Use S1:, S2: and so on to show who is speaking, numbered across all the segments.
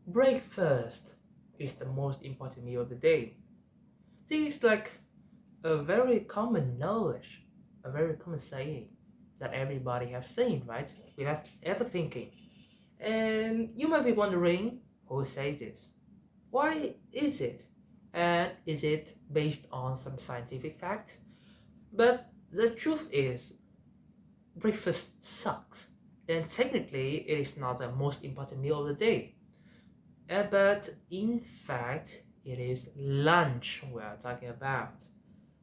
S1: Breakfast is the most important meal of the day. This is like a very common knowledge, a very common saying that everybody have seen, right? Without ever thinking. And you might be wondering who says this? Why is it? And is it based on some scientific fact? But the truth is, breakfast sucks. And technically, it is not the most important meal of the day. But in fact, it is lunch we are talking about.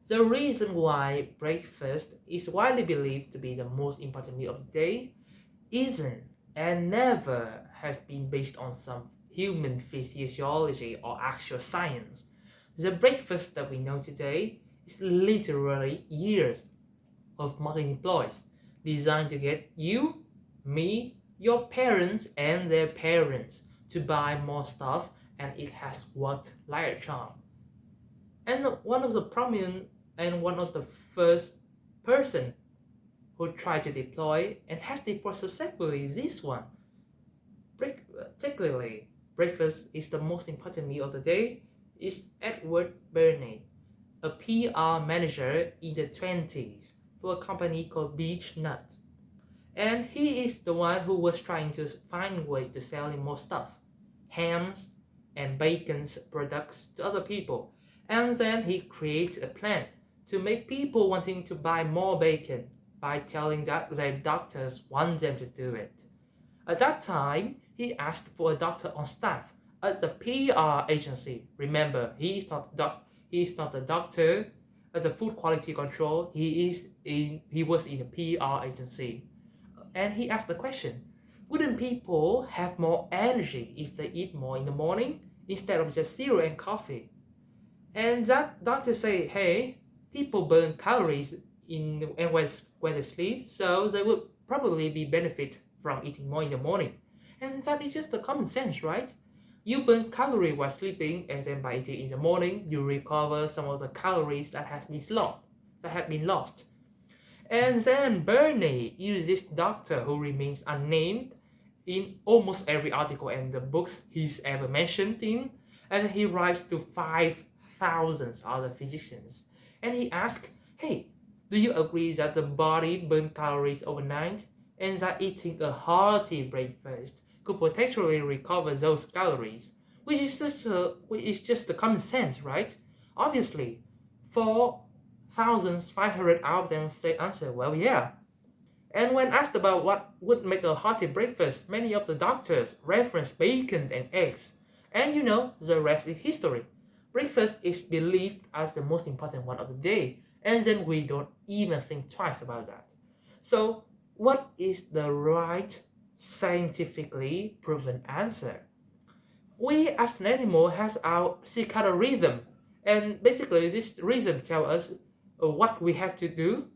S1: The reason why breakfast is widely believed to be the most important meal of the day isn't and never has been based on some human physiology or actual science. The breakfast that we know today is literally years of marketing ploys designed to get you, me, your parents, and their parents to buy more stuff, and it has worked like a charm. And one of the prominent and one of the first person who tried to deploy and has deployed successfully is this one. Technically, breakfast is the most important meal of the day. Is Edward Bernays, a PR manager in the 20s for a company called Beech-Nut. And he is the one who was trying to find ways to sell more stuff, hams and bacon's products to other people. And then he creates a plan to make people wanting to buy more bacon by telling that their doctors want them to do it. At that time, he asked for a doctor on staff at the PR agency. Remember, he is not a doctor at the food quality control. He was in a PR agency. And he asked the question, wouldn't people have more energy if they eat more in the morning instead of just cereal and coffee? And that doctor say, hey, people burn calories when they sleep, so they would probably be benefit from eating more in the morning. And that is just the common sense, right? You burn calories while sleeping, and then by eating in the morning, you recover some of the calories that have been lost. And then Bernays uses this doctor who remains unnamed in almost every article and the books he's ever mentioned in, and he writes to 5,000 other physicians. And he asks, hey, do you agree that the body burns calories overnight and that eating a hearty breakfast could potentially recover those calories? Which is just the common sense, right? Obviously, 4,500 out of them say answer, well, yeah. And when asked about what would make a hearty breakfast, many of the doctors reference bacon and eggs. And the rest is history. Breakfast is believed as the most important one of the day, and then we don't even think twice about that. So, what is the right scientifically proven answer? We as an animal has our circadian rhythm, and basically this rhythm tells us what we have to do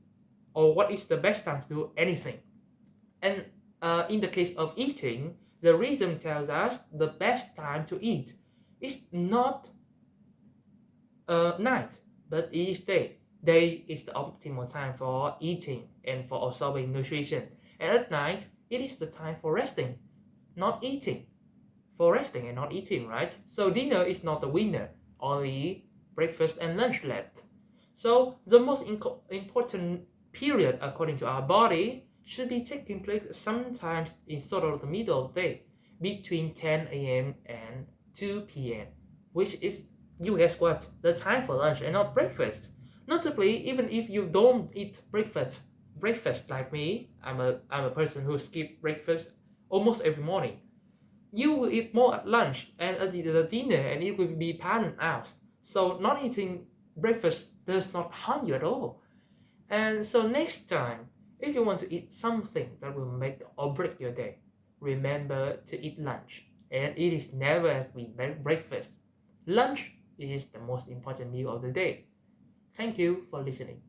S1: or what is the best time to do anything. And in the case of eating, the rhythm tells us the best time to eat is not night, but it is day. Day is the optimal time for eating and for absorbing nutrition. And at night, it is the time for resting, not eating. For resting and not eating, right? So dinner is not the winner, only breakfast and lunch left. So the most important period according to our body should be taking place sometimes in sort of the middle of the day, between 10 a.m. and 2 p.m., which is, you guess what, the time for lunch and not breakfast. Notably, even if you don't eat breakfast like me, I'm a person who skips breakfast almost every morning. You will eat more at lunch and at the dinner, and it will be patterned out. So not eating breakfast does not harm you at all. And so next time, if you want to eat something that will make or break your day, remember to eat lunch. And it is never has been breakfast. Lunch is the most important meal of the day. Thank you for listening.